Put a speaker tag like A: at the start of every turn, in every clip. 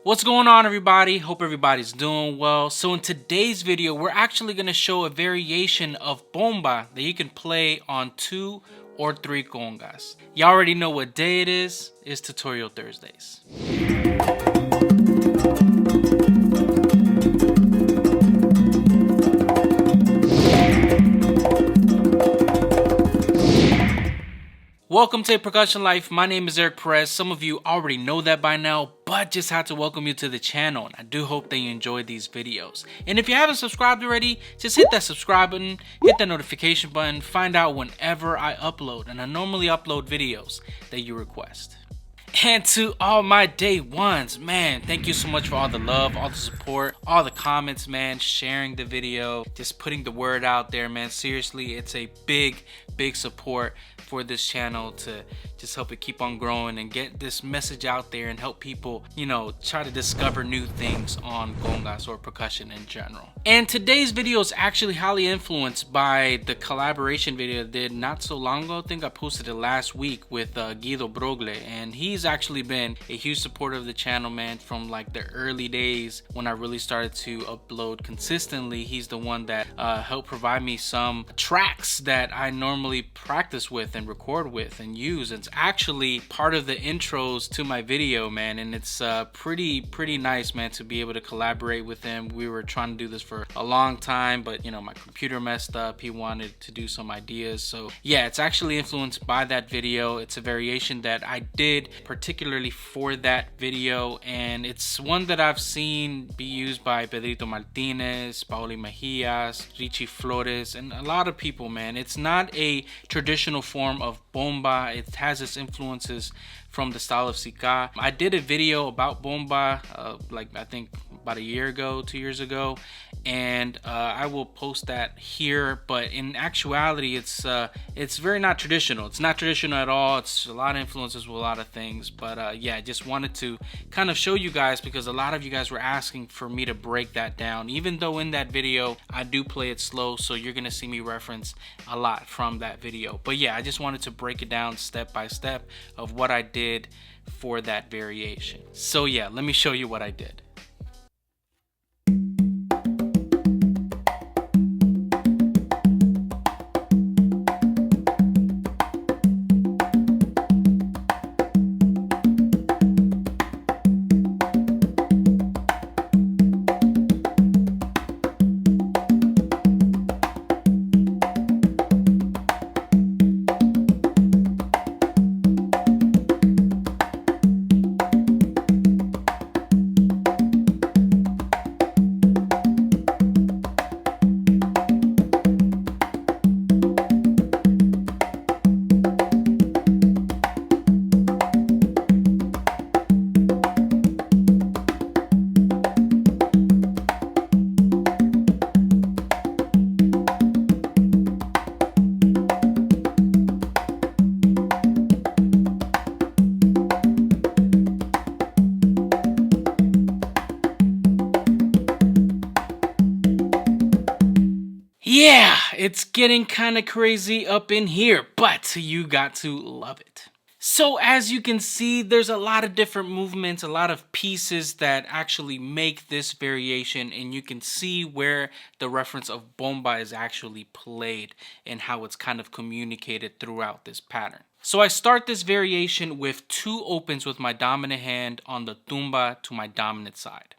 A: What's going on, everybody? Hope everybody's doing well. So in today's video, we're actually going to show a variation of Bomba that you can play on 2 or 3 congas. You already know what day it is. It's Tutorial Thursdays. Welcome to Percussion Life. My name is Eric Perez. Some of you already know that by now, but just had to welcome you to the channel. And I do hope that you enjoyed these videos. And if you haven't subscribed already, just hit that subscribe button, hit that notification button, find out whenever I upload. And I normally upload videos that you request. And to all my day ones, man, thank you so much for all the love, all the support, all the comments, man, sharing the video, just putting the word out there, man. Seriously, it's a big support for this channel to just help it keep on growing and get this message out there and help people, you know, try to discover new things on congas or percussion in general. And today's video is actually highly influenced by the collaboration video I did not so long ago. I think I posted it last week with Guido Brogle, and he's actually been a huge supporter of the channel, man, from like the early days when I really started to upload consistently. He's the one that helped provide me some tracks that I normally practice with and record with and use. It's actually part of the intros to my video, man, and it's pretty nice, man, to be able to collaborate with him. We were trying to do this for a long time, but you know, my computer messed up. He wanted to do some ideas, so yeah, it's actually influenced by that video. It's a variation that I did particularly for that video, and it's one that I've seen be used by Pedrito Martinez, Paoli Mejias, Richie Flores, and a lot of people, man. It's not a traditional form of Bomba. It has its influences from the style of Sika. I did a video about Bomba like I think about a year ago, 2 years ago, and I will post that here. But in actuality, it's very not traditional. It's not traditional at all. It's a lot of influences with a lot of things. But yeah, I just wanted to kind of show you guys because a lot of you guys were asking for me to break that down. Even though in that video I do play it slow, so you're gonna see me reference a lot from that video. But yeah, I just wanted to break it down step by step of what I did for that variation. So yeah, let me show you what I did. Yeah, it's getting kind of crazy up in here, but you got to love it. So as you can see, there's a lot of different movements, a lot of pieces that actually make this variation, and you can see where the reference of Bomba is actually played and how it's kind of communicated throughout this pattern. So I start this variation with 2 opens with my dominant hand on the tumba to my dominant side.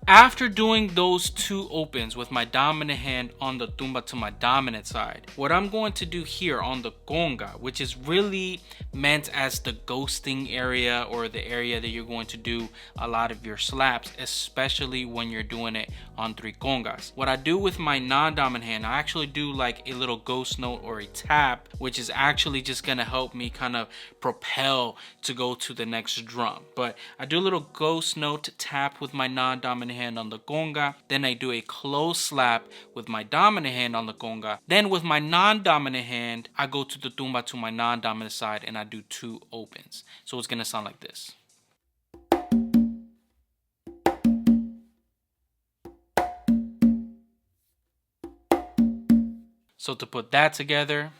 A: After doing those 2 opens with my dominant hand on the tumba to my dominant side, what I'm going to do here on the conga, which is really meant as the ghosting area or the area that you're going to do a lot of your slaps, especially when you're doing it on 3 congas. What I do with my non-dominant hand, I actually do like a little ghost note or a tap, which is actually just gonna help me kind of propel to go to the next drum. But I do a little ghost note tap with my non-dominant hand on the conga, then I do a close slap with my dominant hand on the conga, then with my non-dominant hand I go to the tumba to my non-dominant side and I do 2 opens. So it's gonna sound like this. So to put that together,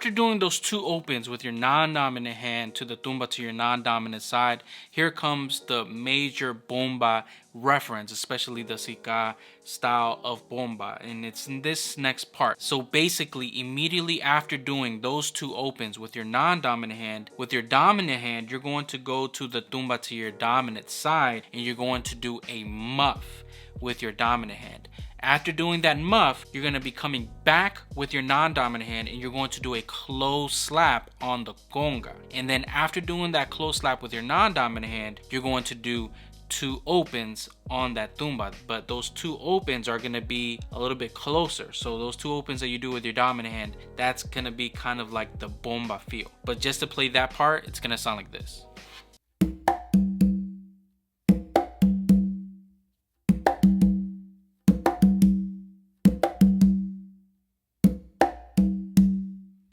A: after doing those 2 opens with your non-dominant hand to the tumba to your non-dominant side, here comes the major bomba reference, especially the Sika style of bomba, and it's in this next part. So basically, immediately after doing those 2 opens with your non-dominant hand, with your dominant hand, you're going to go to the tumba to your dominant side, and you're going to do a muff with your dominant hand. After doing that muff, you're going to be coming back with your non-dominant hand, and you're going to do a close slap on the conga. And then after doing that close slap with your non-dominant hand, you're going to do 2 opens on that tumba, but those 2 opens are going to be a little bit closer. So those 2 opens that you do with your dominant hand, that's going to be kind of like the bomba feel. But just to play that part, it's going to sound like this.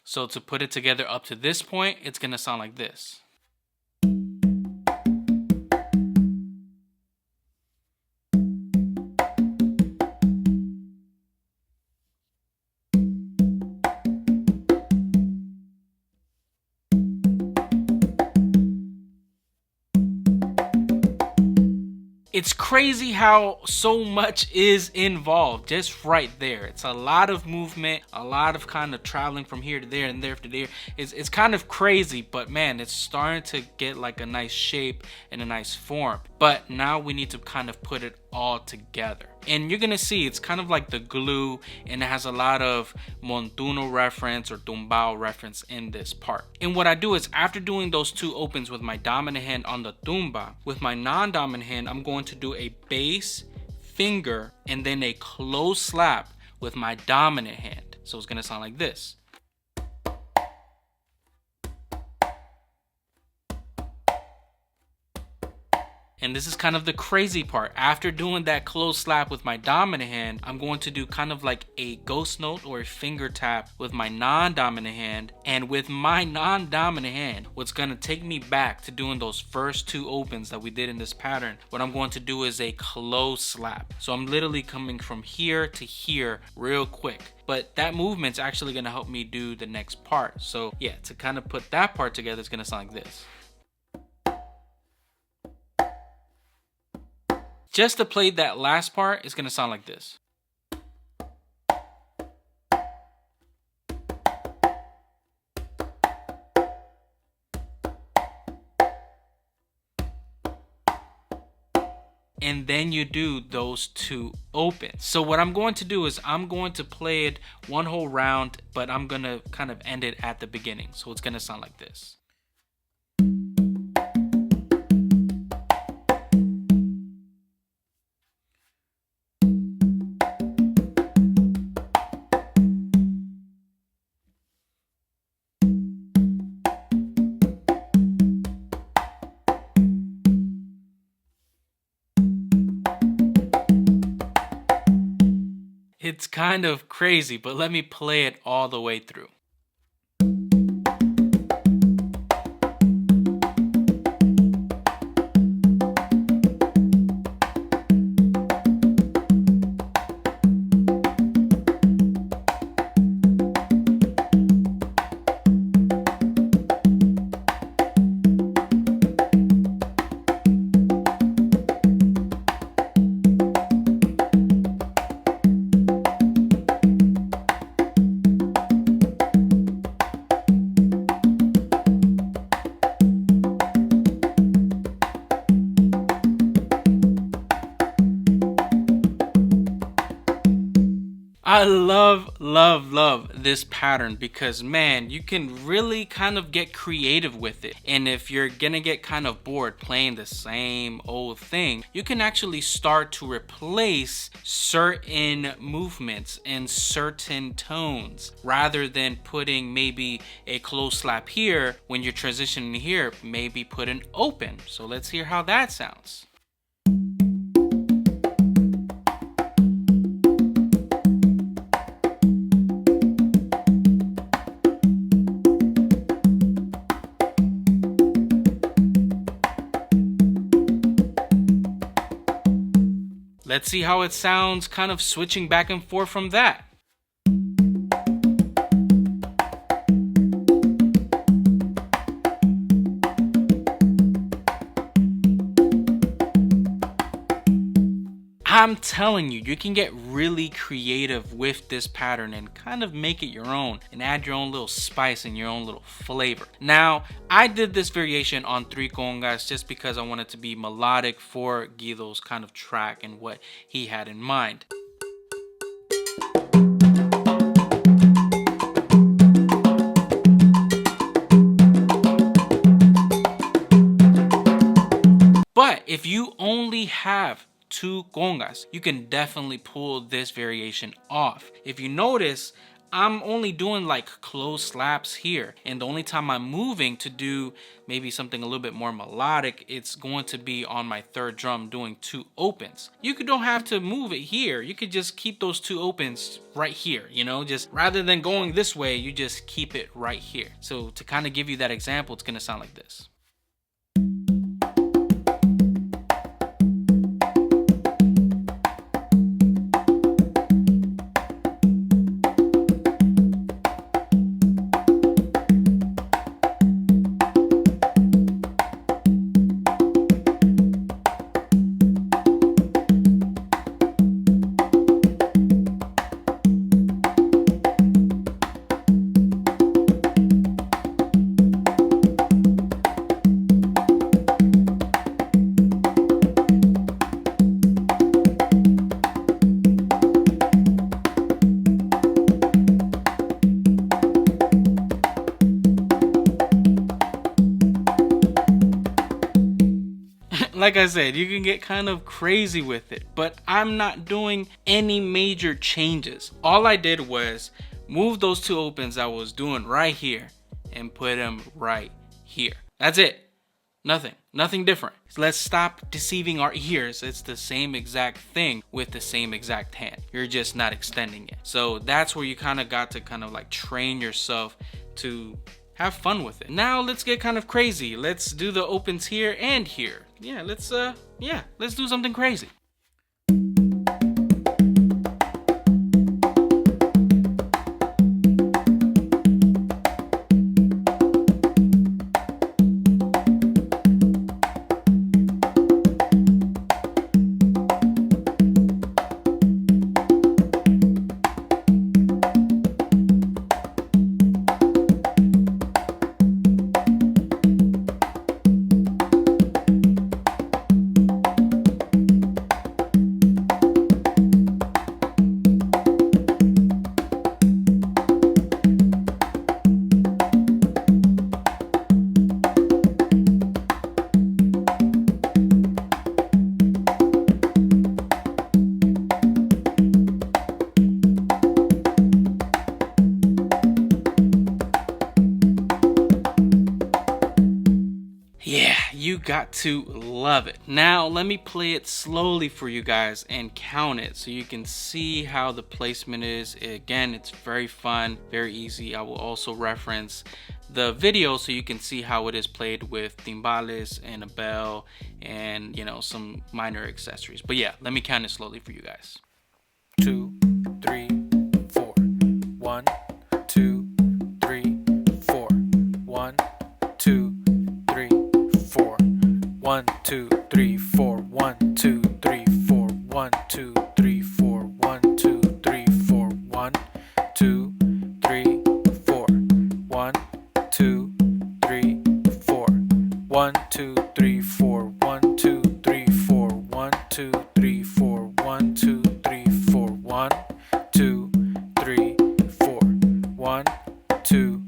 A: So to put it together up to this point, it's going to sound like this. It's crazy how so much is involved just right there. It's a lot of movement, a lot of kind of traveling from here to there and there to there. It's kind of crazy, but man, it's starting to get like a nice shape and a nice form. But now we need to kind of put it all together. And you're gonna see it's kind of like the glue, and it has a lot of montuno reference or tumbao reference in this part. And what I do is, after doing those 2 opens with my dominant hand on the tumba, with my non-dominant hand, I'm going to do a bass, finger, and then a close slap with my dominant hand. So it's gonna sound like this. And this is kind of the crazy part. After doing that close slap with my dominant hand, I'm going to do kind of like a ghost note or a finger tap with my non-dominant hand. And with my non-dominant hand, what's going to take me back to doing those first 2 opens that we did in this pattern, what I'm going to do is a close slap. So I'm literally coming from here to here real quick. But that movement's actually going to help me do the next part. So yeah, to kind of put that part together, it's going to sound like this. Just to play that last part, it's going to sound like this. And then you do those 2 opens. So what I'm going to do is I'm going to play it one whole round, but I'm going to kind of end it at the beginning. So it's going to sound like this. It's kind of crazy, but let me play it all the way through. I love this pattern because, man, you can really kind of get creative with it. And if you're gonna get kind of bored playing the same old thing, you can actually start to replace certain movements and certain tones, rather than putting maybe a close slap here. When you're transitioning here, maybe put an open. So let's hear how that sounds. Let's see how it sounds kind of switching back and forth from that. I'm telling you, you can get really creative with this pattern and kind of make it your own and add your own little spice and your own little flavor. Now, I did this variation on 3 congas just because I wanted to be melodic for Guido's kind of track and what he had in mind. But if you only have 2 congas, you can definitely pull this variation off. If you notice, I'm only doing like close slaps here, and the only time I'm moving to do maybe something a little bit more melodic, it's going to be on my 3rd drum doing 2 opens. You don't have to move it here. You could just keep those 2 opens right here, you know, just rather than going this way, you just keep it right here. So to kind of give you that example, it's gonna sound like this. Like I said, you can get kind of crazy with it, but I'm not doing any major changes. All I did was move those 2 opens I was doing right here and put them right here. That's it. Nothing different. Let's stop deceiving our ears. It's the same exact thing with the same exact hand. You're just not extending it. So that's where you kind of got to kind of like train yourself to have fun with it. Now let's get kind of crazy. Let's do the opens here and here. Yeah, let's do something crazy. You got to love it. Now let me play it slowly for you guys and count it so you can see how the placement is. Again, it's very fun, very easy. I will also reference the video so you can see how it is played with timbales and a bell and, you know, some minor accessories. But yeah, let me count it slowly for you guys. 2, 3, 4. 1, 2, 3, 4. 1, 2, 3, 4. 1, 2, 3, 4. 1, 2, 3, 4. 1, 2, 3, 4. 1, 2, 3, 4. 1, 2, 3, 4. 1, 2, 3, 4. 1, 2, 3, 4. 1, 2, 3, 4. 1, 2, 3, 4. 1, 2, 3, 4. 1, 2, 3, 4. 1, 2.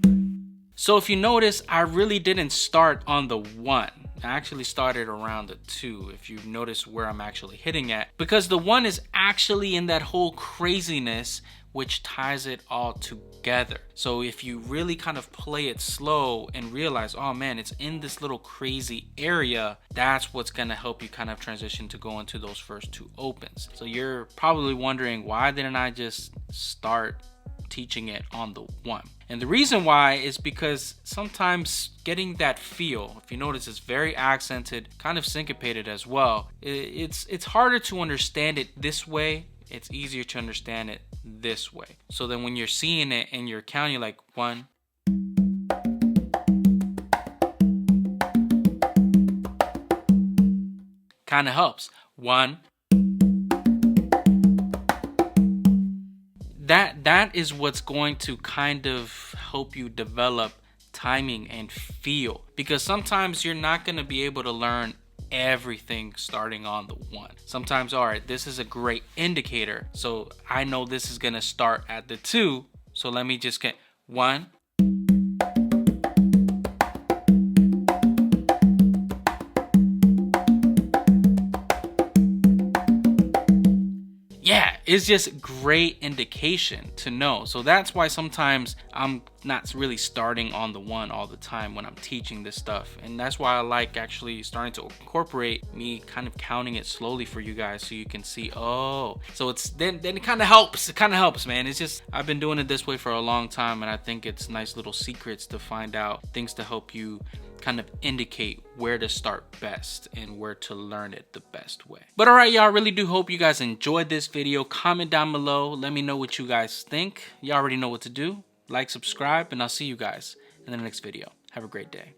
A: So if you notice, I really didn't start on the 1. I actually started around the 2, if you notice where I'm actually hitting at, because the 1 is actually in that whole craziness which ties it all together. So if you really kind of play it slow and realize, oh man, it's in this little crazy area, that's what's gonna help you kind of transition to go into those first 2 opens. So you're probably wondering, why didn't I just start teaching it on the 1? And the reason why is because sometimes getting that feel, if you notice, it's very accented, kind of syncopated as well. It's harder to understand it this way. It's easier to understand it this way. So then when you're seeing it and you're counting like 1, kind of helps. 1, that is what's going to kind of help you develop timing and feel, because sometimes you're not going to be able to learn everything starting on the 1. Sometimes, all right, this is a great indicator, so I know this is going to start at the 2, so let me just get 1. Yeah, it's just great indication to know. So that's why sometimes I'm not really starting on the 1 all the time when I'm teaching this stuff. And that's why I like actually starting to incorporate me kind of counting it slowly for you guys, so you can see, oh, so it's then it kind of helps. It kind of helps, man. It's just, I've been doing it this way for a long time, and I think it's nice little secrets to find out, things to help you kind of indicate where to start best and where to learn it the best way. But all right, y'all, really do hope you guys enjoyed this video. Comment down below, let me know what you guys think. You already know what to do. Like, subscribe, and I'll see you guys in the next video. Have a great day.